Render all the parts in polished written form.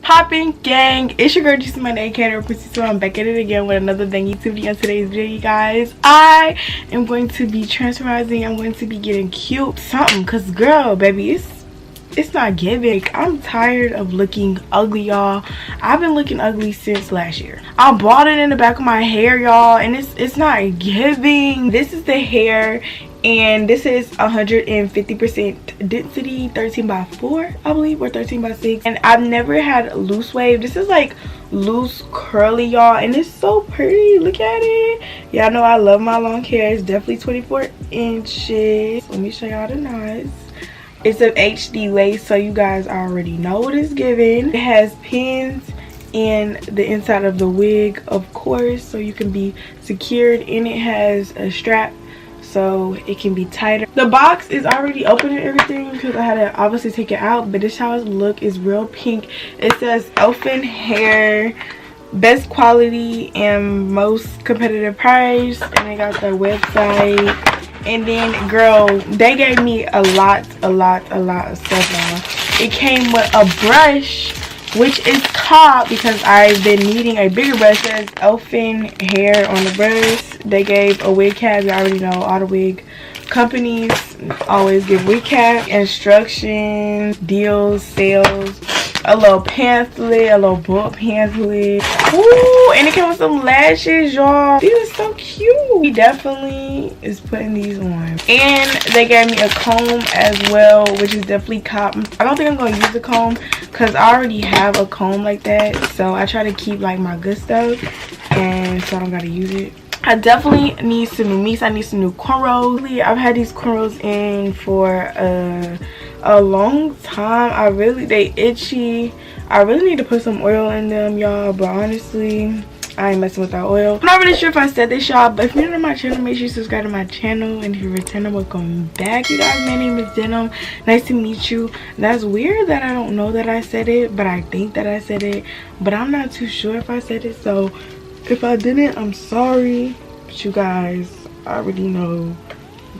Popping gang, it's your girl Juicymoniii, aka so I'm back at it again with another dang YouTube video. Today's video, you guys, I am going to be transferring. I'm going to be getting cute something, cause girl baby, it's not giving. I'm tired of looking ugly, y'all. I've been looking ugly since last year. I bought it in the back of my hair, y'all, and it's not giving. This is the hair, and this is 150% density, 13x4 I believe, or 13x6. And I've never had loose wave. This is like loose curly, y'all, and it's so pretty. Look at it. Y'all know I love my long hair. It's definitely 24 inches. Let me show y'all the knots. It's an HD lace, so you guys already know what it's giving. It has pins in the inside of the wig, of course, so you can be secured, and it has a strap so it can be tighter. The box is already open and everything because I had to obviously take it out, but this is how it look. It's real pink. It says Elfin hair, best quality and most competitive price, and they got their website. And then girl, they gave me a lot of stuff now. It came with a brush, which is top because I've been needing a bigger brush. It says Elfin hair on the brush. They gave a wig cap. You already know all the wig companies always give wig cap, instructions, deals, sales, a little pamphlet, a little book pamphlet. Ooh, and it came with some lashes, y'all. These are so cute. He definitely is putting these on. And they gave me a comb as well, which is definitely cotton. I don't think I'm going to use the comb because I already have a comb like that. So I try to keep like my good stuff, and so I don't got to use it. I definitely need some new meats. I need some new cornrows. I've had these cornrows in for a long time. They itchy. I really need to put some oil in them, y'all, but honestly I ain't messing with that oil. I'm not really sure if I said this, y'all, but if you're new to my channel, make sure you subscribe to my channel, and if you're returning, welcome back. You guys, my name is Denim. Nice to meet you. That's weird that I don't know that I said it, but I think that I said it, but I'm not too sure if I said it, so if I didn't, I'm sorry, but you guys already know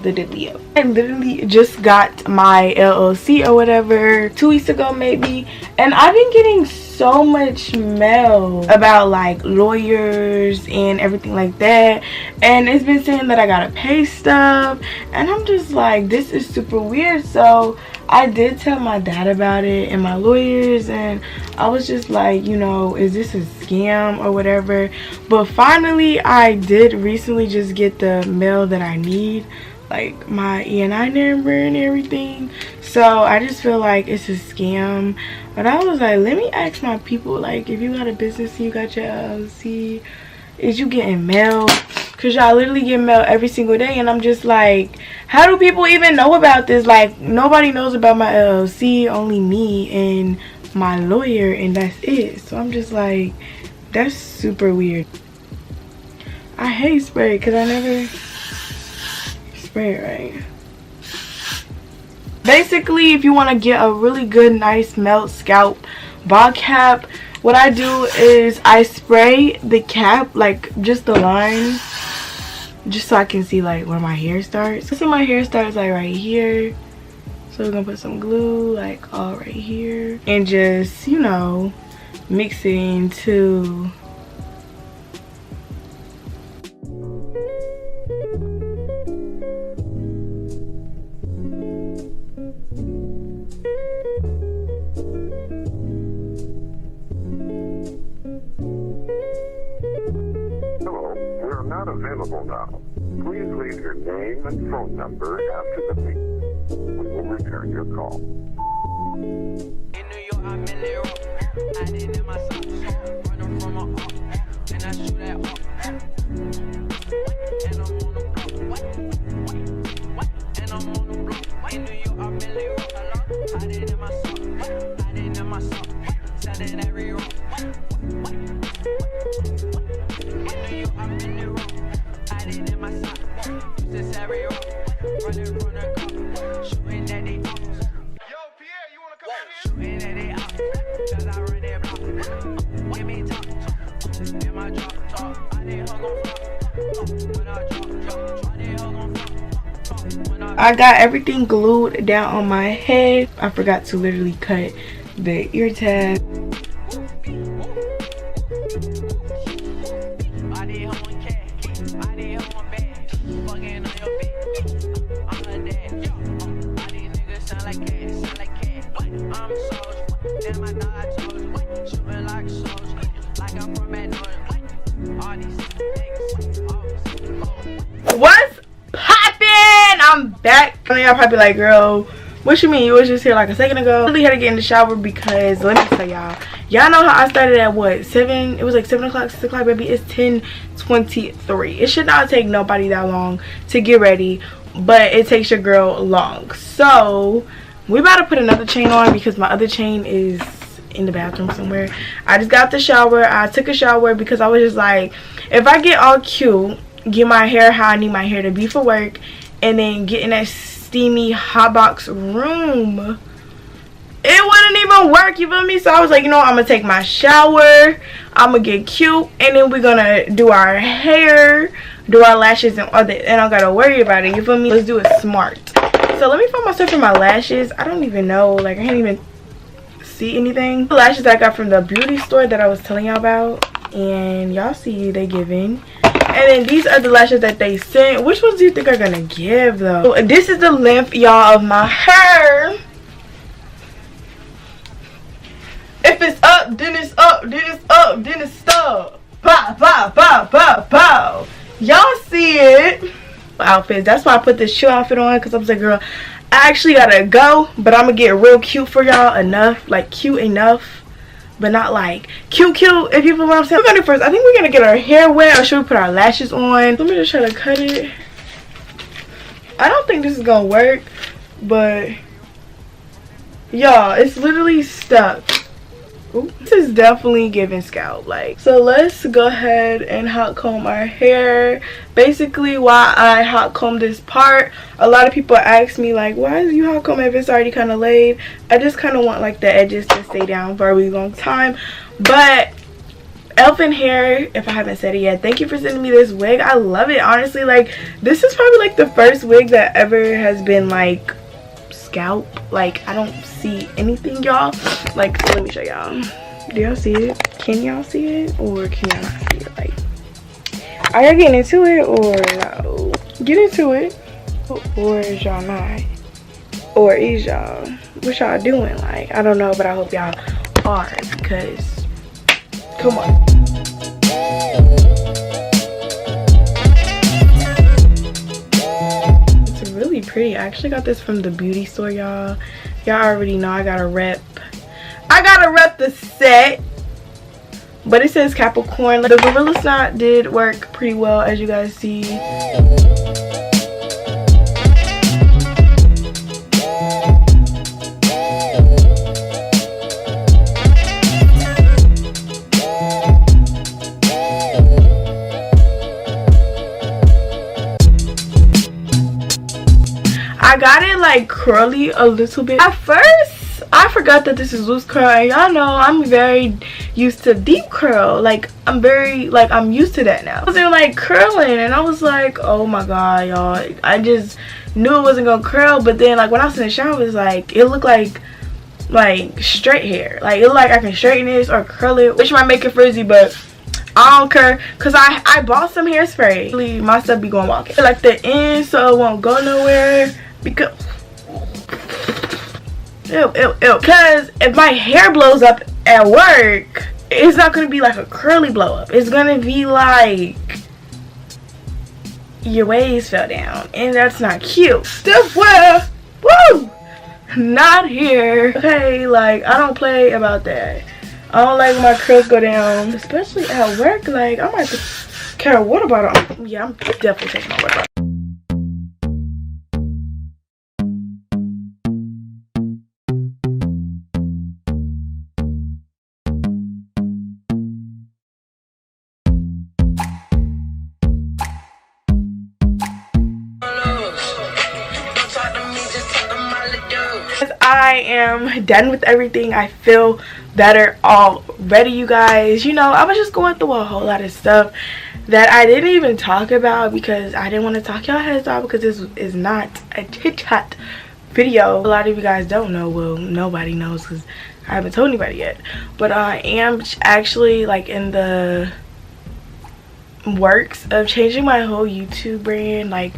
the dealio. I literally just got my LLC or whatever 2 weeks ago maybe, and I've been getting so much mail about like lawyers and everything like that, and it's been saying that I gotta pay stuff, and I'm just like, this is super weird. So I did tell my dad about it and my lawyers, and I was just like, you know, is this a scam or whatever? But finally I did recently just get the mail that I need, like my ENI number and everything. So I just feel like it's a scam. But I was like, let me ask my people, like, if you got a business and you got your LLC, is you getting mail? Because y'all literally get mail every single day, and I'm just like, how do people even know about this? Like, nobody knows about my LLC, only me and my lawyer, and that's it. So I'm just like, that's super weird. I hate spray because I never spray it right. Basically, if you want to get a really good nice melt scalp ball cap, what I do is I spray the cap, like just the line, just so I can see like where my hair starts. See, my hair starts like right here, so we're gonna put some glue like all right here, and just, you know, mix it into not available now. Please leave your name and phone number after the beep. We will return your call. In New York, I'm in New York. I did in my socks. Running from a up, and I shoot that up. And I'm on the block. And I'm on the block. In New York, I'm in New York. I did in my socks. I did in my socks. Selling every rock. In New York, I'm in New York. I did in my socks. Use this every rock. Running from the cop. Shooting at the office. Yo, Pierre, you wanna come out here? Shooting at the office. Cause I run that block. Give me top. In my drop. I did hug on front. When I drop. I did hug on front. I got everything glued down on my head. I forgot to literally cut the ear tab. I did her one cat, I did her one bag, fucking on your bitch. I'm her dad, yo. All these niggas sound like cat. I'm a soldier, damn I know I told you. Shooting like a soldier, like I'm from Manhattan. All these niggas, always. What's poppin'? I'm back. I know y'all probably like, girl, what you mean? You was just here like a second ago. I really had to get in the shower because let me tell y'all know how I started at what, 7? It was like 7 o'clock, 6 o'clock, baby. It's 10:23. It should not take nobody that long to get ready, but it takes your girl long. So we about to put another chain on because my other chain is in the bathroom somewhere. I just got the shower. I took a shower because I was just like, if I get all cute, get my hair how I need my hair to be for work, and then get in that steamy hot box room, it wouldn't even work, you feel me? So I was like, you know what, I'm gonna take my shower, I'm gonna get cute, and then we're gonna do our hair, do our lashes, and all that, and I don't gotta worry about it, you feel me? Let's do it smart. So let me find myself in my lashes. I don't even know, like I can't even see anything. The lashes I got from the beauty store that I was telling y'all about, and y'all see they giving. And then these are the lashes that they sent. Which ones do you think are gonna give though? So this is the length, y'all, of my hair. If it's up, then it's up, then it's up, then it's up. Bow, bow, bow, bow, bow. Y'all see it? Outfits. That's why I put this shoe outfit on, because I was like, girl, I actually gotta go, but I'm gonna get real cute for y'all enough, like cute enough, but not like cute, if you feel what I'm saying. We're gonna do first. I think we're gonna get our hair wet, or should we put our lashes on? Let me just try to cut it. I don't think this is gonna work, but y'all, it's literally stuck. Ooh, this is definitely giving scalp like. So let's go ahead and hot comb our hair. Basically, why I hot comb this part, a lot of people ask me like, why do you hot comb if it's already kind of laid? I just kind of want like the edges to stay down for a really long time. But Elfin hair, if I haven't said it yet, thank you for sending me this wig. I love it, honestly. Like, this is probably like the first wig that ever has been like scalp. Like, I don't see anything, y'all. Like, let me show y'all. Do y'all see it? Can y'all see it, or can y'all not see it? Like, are y'all getting into it, or no? Get into it, or is y'all not? Or is y'all? What y'all doing? Like, I don't know, but I hope y'all are, because come on. Really pretty. I actually got this from the beauty store, y'all. Y'all already know I gotta rep the set, but it says Capricorn. The Gorilla Snot did work pretty well, as you guys see. I got it like curly a little bit. At first, I forgot that this is loose curl, and y'all know I'm very used to deep curl. Like, I'm used to that now. They're like curling, and I was like, oh my god, y'all. I just knew it wasn't gonna curl, but then like when I was in the shower, it was like, it looked like straight hair. Like, it looked like I can straighten this or curl it, which might make it frizzy, but I don't care, because I bought some hairspray. My stuff be going walking like the end, so it won't go nowhere. Because because if my hair blows up at work, it's not gonna be like a curly blow up. It's gonna be like your waves fell down, and that's not cute. Stiff wear, woo, not here. Okay, like, I don't play about that. I don't like when my curls go down, especially at work. Like, I might have to carry a water bottle. Yeah, I'm definitely taking my water bottle. I am done with everything. I feel better already, you guys. You know, I was just going through a whole lot of stuff that I didn't even talk about because I didn't want to talk y'all heads off, because this is not a chit chat video. A lot of you guys don't know. Well, nobody knows, because I haven't told anybody yet, but I am actually like in the works of changing my whole YouTube brand, like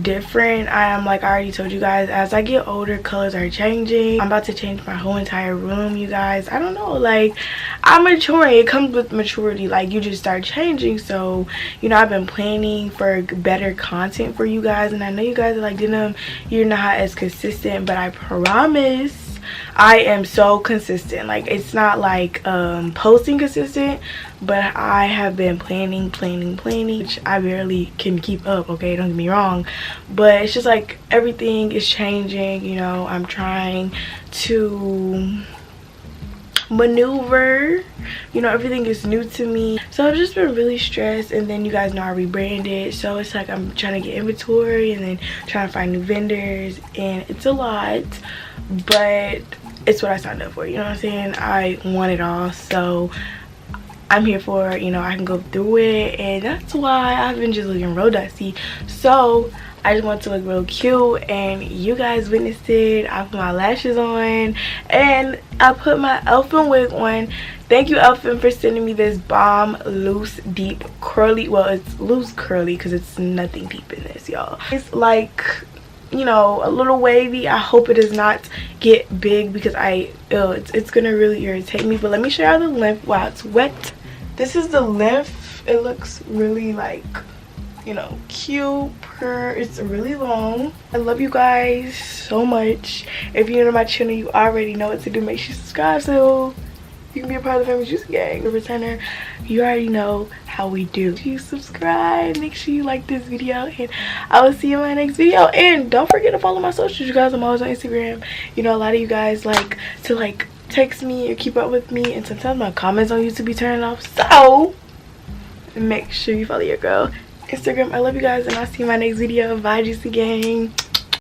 different. I am, like I already told you guys, as I get older, colors are changing. I'm about to change my whole entire room, you guys. I don't know, like I'm maturing. It comes with maturity, like you just start changing. So you know, I've been planning for better content for you guys, and I know you guys are like, Denim, you're not as consistent, but I promise I am so consistent. Like it's not like posting consistent, but I have been planning, which I barely can keep up, okay, don't get me wrong, but it's just like everything is changing, you know. I'm trying to maneuver, you know, everything is new to me, so I've just been really stressed. And then you guys know I rebranded, so it's like I'm trying to get inventory and then trying to find new vendors, and it's a lot, but it's what I signed up for, you know what I'm saying? I want it all, so I'm here for it, you know. I can go through it, and that's why I've been just looking real dusty. So I just want to look real cute, and you guys witnessed it. I put my lashes on and I put my Elfin wig on. Thank you, Elfin, for sending me this bomb loose deep curly, well, it's loose curly because it's nothing deep in this, y'all. It's like, you know, a little wavy. I hope it does not get big because it's gonna really irritate me. But let me show you the length while it's wet. This is the length. It looks really, like, you know, cute. It's really long. I love you guys so much. If you're new to my channel, you already know what to do. Make sure you subscribe so you can be a part of the family Juicy gang. The returner, you already know how we do. If you subscribe, make sure you like this video, and I will see you in my next video. And don't forget to follow my socials, you guys. I'm always on Instagram. You know, a lot of you guys like to like text me or keep up with me, and sometimes my comments on YouTube be turning off, so make sure you follow your girl Instagram. I love you guys, and I'll see you in my next video. Bye, Juicy gang.